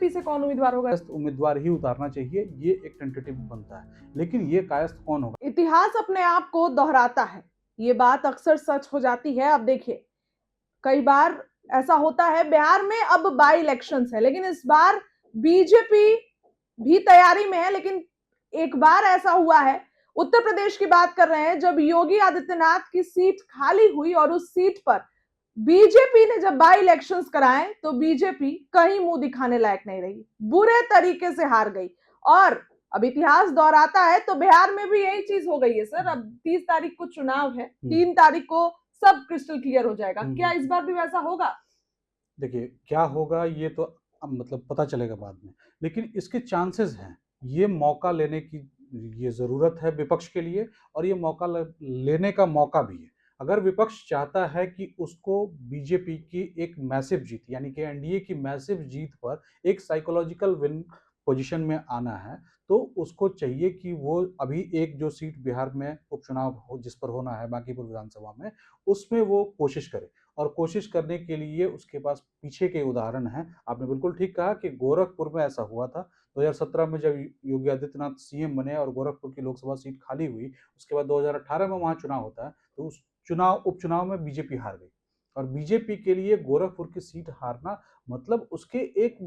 BJP से कौन उम्मीदवार होगा? उम्मीदवार ही उतारना चाहिए, ये एक टेंटेटिव बनता है, लेकिन ये कायस्थ कौन होगा? इतिहास अपने आप को दोहराता है, ये बात अक्सर सच हो जाती है। अब देखिए, कई बार ऐसा होता है, बिहार में अब बाई इलेक्शंस है, लेकिन इस बार बीजेपी भी तैयारी में है। लेकिन एक बार ऐसा हुआ है, उत्तर प्रदेश की बात कर रहे हैं, जब योगी आदित्यनाथ की सीट खाली हुई और उस सीट पर बीजेपी ने जब बाई इलेक्शंस कराए, तो बीजेपी कहीं मुंह दिखाने लायक नहीं रही, बुरे तरीके से हार गई। और अब इतिहास दोहराता है, तो बिहार में भी यही चीज हो गई है सर। अब 30 तारीख को चुनाव है, 3 तारीख को सब क्रिस्टल क्लियर हो जाएगा। क्या इस बार भी वैसा होगा? देखिए, क्या होगा ये तो अब मतलब पता चलेगा बाद में, लेकिन इसके चांसेस हैं। ये मौका लेने की ये ज़रूरत है विपक्ष के लिए, और ये मौका लेने का मौका भी है। अगर विपक्ष चाहता है कि उसको बीजेपी की एक मैसिव जीत, यानी कि एनडीए की मैसिव जीत पर एक साइकोलॉजिकल विन पोजीशन में आना है, तो उसको चाहिए कि वो अभी एक जो सीट बिहार में उपचुनाव हो जिस पर होना है बांकीपुर विधानसभा में, उसमें वो कोशिश करे। और कोशिश करने के लिए उसके पास पीछे के उदाहरण हैं। आपने बिल्कुल ठीक कहा कि गोरखपुर में ऐसा हुआ था। 2017 में जब योगी आदित्यनाथ सीएम बने और गोरखपुर की लोकसभा सीट खाली हुई, उसके बाद 2018 में वहाँ चुनाव होता है, तो उस उपचुनाव में बीजेपी हार गई। और बीजेपी के लिए गोरखपुर की सीट हारना मतलब उसके एक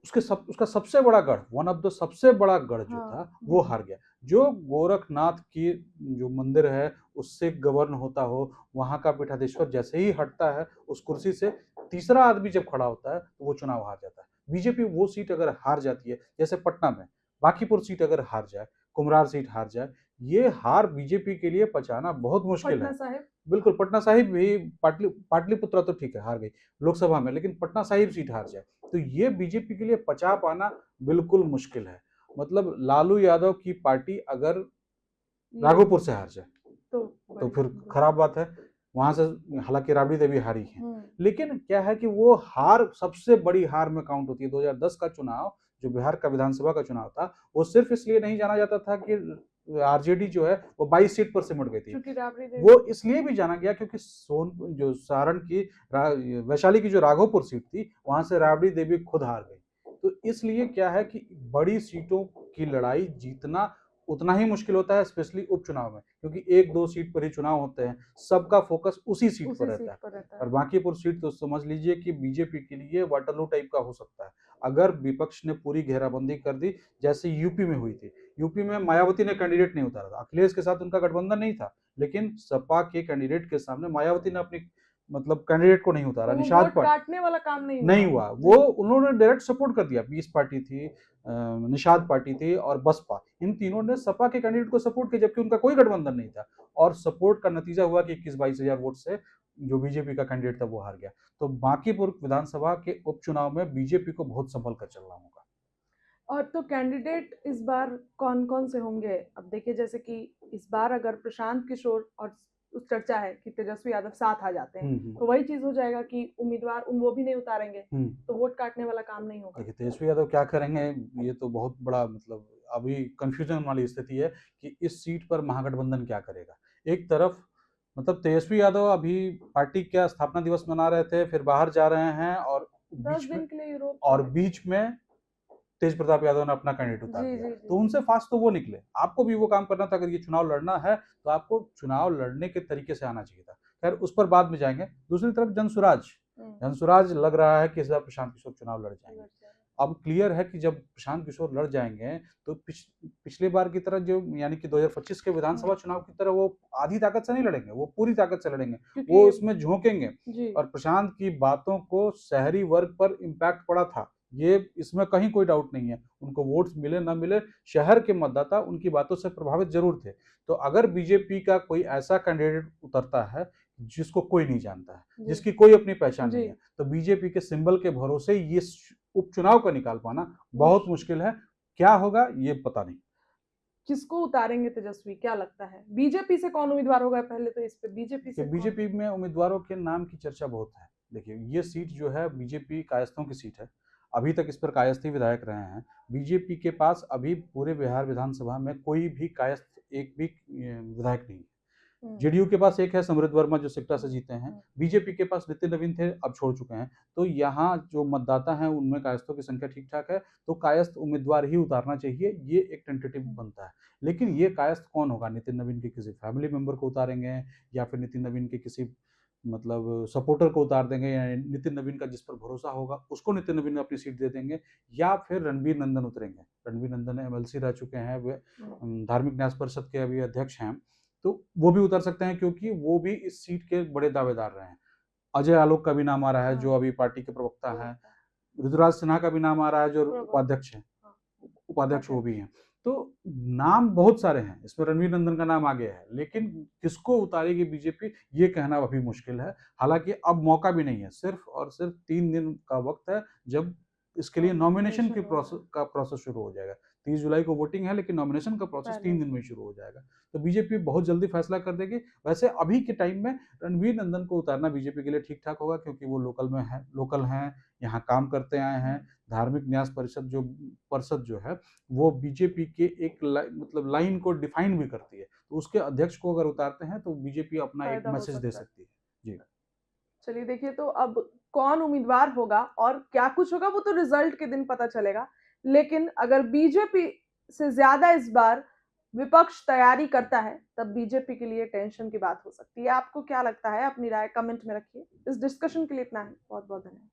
उसका सबसे बड़ा गढ़, वन ऑफ द सबसे बड़ा गढ़ जो था, वो हार गया। जो गोरखनाथ की जो मंदिर है, उससे गवर्न होता हो, वहाँ का पीठाधीश्वर जैसे ही हटता है उस कुर्सी से, तीसरा आदमी जब खड़ा होता है, तो वो चुनाव हार जाता है। बीजेपी वो सीट अगर हार जाती है, जैसे पटना में बांकीपुर सीट अगर हार जाए, कुम्हरार सीट हार जाए, ये हार बीजेपी के लिए पचाना बहुत मुश्किल पटना है। साहिब, बिल्कुल, पटना साहिब भी, पाटलिपुत्रा तो ठीक है हार गई लोकसभा में, लेकिन पटना साहिब सीट हार जाए, तो ये बीजेपी के लिए पचा पाना बिल्कुल मुश्किल है। मतलब लालू यादव की पार्टी अगर राघोपुर से हार जाए, तो फिर खराब बात है। वहां से हालांकि राबड़ी देवी हारी है, लेकिन क्या है कि वो हार सबसे बड़ी हार में काउंट होती है। 2010 का चुनाव, जो बिहार का विधानसभा का चुनाव था, वो सिर्फ इसलिए नहीं जाना जाता था कि आरजेडी जो है वो 22 सीट पर सिमट गई थी। वो इसलिए भी जाना गया क्योंकि जो सारण की वैशाली की जो राघोपुर सीट थी, वहां से राबड़ी देवी खुद हार गई। तो इसलिए क्या है कि बड़ी सीटों की लड़ाई जीतना उतना ही मुश्किल होता है, स्पेशली उपचुनाव में, क्योंकि एक दो सीट पर ही चुनाव होते हैं, सबका फोकस उसी सीट पर रहता है। और बांकीपुर सीट तो समझ लीजिए कि बीजेपी के लिए वाटरलू टाइप का हो सकता है, अगर विपक्ष ने पूरी घेराबंदी कर दी, जैसे यूपी में हुई थी। यूपी में मायावती ने कैंडिडेट नहीं उतारा था, अखिलेश के साथ उनका गठबंधन नहीं था, लेकिन सपा के कैंडिडेट के सामने मायावती ने अपनी मतलब कैंडिडेट को नहीं उतारा। निषाद पर काटने वाला काम नहीं हुआ, वो उन्होंने डायरेक्ट सपोर्ट कर दिया। पीस पार्टी थी, निषाद पार्टी थी और बसपा, इन तीनों ने सपा के कैंडिडेट को सपोर्ट किया, जबकि उनका कोई गठबंधन नहीं था। और सपोर्ट का नतीजा हुआ कि 21-22 हजार वोट से जो बीजेपी का कैंडिडेट था वो हार गया। तो बांकीपुर विधानसभा के उपचुनाव में बीजेपी को बहुत संभल कर चलना होगा। और तो कैंडिडेट इस बार कौन-कौन से होंगे? अब देखिए, जैसे कि इस बार अगर प्रशांत किशोर और उस चर्चा है कि तेजस्वी यादव साथ आ जाते हैं, तो वही चीज हो जाएगा कि उम्मीदवार वो भी नहीं उतारेंगे, तो वोट काटने वाला काम नहीं होगा। देखिए, तेजस्वी यादव क्या करेंगे, ये तो बहुत बड़ा मतलब अभी कंफ्यूजन वाली स्थिति है कि इस सीट पर महागठबंधन क्या करेगा। एक तरफ मतलब तेजस्वी यादव अभी पार्टी का स्थापना दिवस मना रहे थे, फिर बाहर जा रहे हैं, और 10 दिन के लिए यूरोप, बीच में तेज प्रताप यादव ने अपना कैंडिडेट उतार दिया। तो उनसे फास्ट तो वो निकले। आपको भी वो काम करना था, अगर ये चुनाव लड़ना है तो आपको चुनाव लड़ने के तरीके से आना चाहिए था। खैर, उस पर बाद में जाएंगे। दूसरी तरफ जनसुराज लग रहा है कि इस बार प्रशांत किशोर चुनाव लड़ जाएंगे। अब क्लियर है कि जब प्रशांत किशोर लड़ जाएंगे, तो पिछले बार की तरह, जो यानी कि 2025 के विधानसभा चुनाव की तरह, वो आधी ताकत से नहीं लड़ेंगे, वो पूरी ताकत से लड़ेंगे, वो उसमें झोंकेंगे। और प्रशांत की बातों को शहरी वर्ग पर इम्पैक्ट पड़ा था, ये इसमें कहीं कोई डाउट नहीं है। उनको वोट्स मिले ना मिले, शहर के मतदाता उनकी बातों से प्रभावित जरूर थे। तो अगर बीजेपी का कोई ऐसा कैंडिडेट उतरता है जिसको कोई नहीं जानता है, जिसकी कोई अपनी पहचान नहीं है, तो बीजेपी के सिंबल के भरोसे ये उपचुनाव का निकाल पाना बहुत मुश्किल है। क्या होगा ये पता नहीं। किसको उतारेंगे तेजस्वी, क्या लगता है? बीजेपी से कौन उम्मीदवार होगा? पहले तो इस पे बीजेपी में उम्मीदवारों के नाम की चर्चा बहुत है। देखिए, ये सीट जो है बीजेपी कायस्थों की सीट है, अभी तक इस पर कायस्थ ही विधायक रहे हैं। बीजेपी के पास अभी पूरे बिहार विधानसभा में कोई भी कायस्थ एक भी विधायक नहीं है। जेडीयू के पास एक है समृद्ध वर्मा जो सिकटा से जीते हैं, हम्म। बीजेपी के पास नितिन नवीन थे, अब छोड़ चुके हैं। तो यहाँ जो मतदाता हैं उनमें कायस्थों की संख्या ठीक ठाक है, तो कायस्थ उम्मीदवार ही उतारना चाहिए, ये एक टेंटेटिव बनता है। लेकिन ये कायस्थ कौन होगा? नितिन नवीन के किसी फैमिली मेंबर को उतारेंगे, या फिर नितिन नवीन के किसी मतलब सपोर्टर को उतार देंगे, या नितिन नवीन का जिस पर भरोसा होगा उसको नितिन नवीन अपनी सीट दे देंगे, या फिर रणबीर नंदन उतरेंगे। रणबीर नंदन एमएलसी रह चुके हैं, वे धार्मिक न्यास परिषद के अभी अध्यक्ष हैं, तो वो भी उतर सकते हैं क्योंकि वो भी इस सीट के बड़े दावेदार रहे हैं। अजय आलोक का भी नाम आ रहा है जो अभी पार्टी के प्रवक्ता हैं, ऋतुराज सिन्हा का भी नाम आ रहा है जो उपाध्यक्ष है, उपाध्यक्ष वो भी हैं। तो नाम बहुत सारे हैं, इसमें रणवीर नंदन का नाम आगे है, लेकिन किसको उतारेगी बीजेपी ये कहना अभी मुश्किल है। हालांकि अब मौका भी नहीं है, सिर्फ और सिर्फ 3 दिन का वक्त है जब इसके लिए नॉमिनेशन की प्रोसेस शुरू हो जाएगा। 30 जुलाई को वोटिंग है, लेकिन नॉमिनेशन का प्रोसेस 3 दिन में शुरू हो जाएगा। तो बीजेपी बहुत जल्दी फैसला कर देगी। वैसे अभी के टाइम में रणवीर नंदन को उतारना बीजेपी के लिए ठीक ठाक होगा, क्योंकि वो लोकल हैं, यहाँ काम करते आए हैं। धार्मिक न्यास परिषद जो है वो बीजेपी के एक मतलब लाइन को डिफाइन भी करती है, तो उसके अध्यक्ष को अगर उतारते हैं तो बीजेपी अपना एक मैसेज दे सकती है। जी चलिए देखिए, तो अब कौन उम्मीदवार होगा और क्या कुछ होगा वो तो रिजल्ट के दिन पता चलेगा। लेकिन अगर बीजेपी से ज्यादा इस बार विपक्ष तैयारी करता है तब बीजेपी के लिए टेंशन की बात हो सकती है। आपको क्या लगता है? अपनी राय कमेंट में रखिए। इस डिस्कशन के लिए इतना ही। बहुत बहुत धन्यवाद।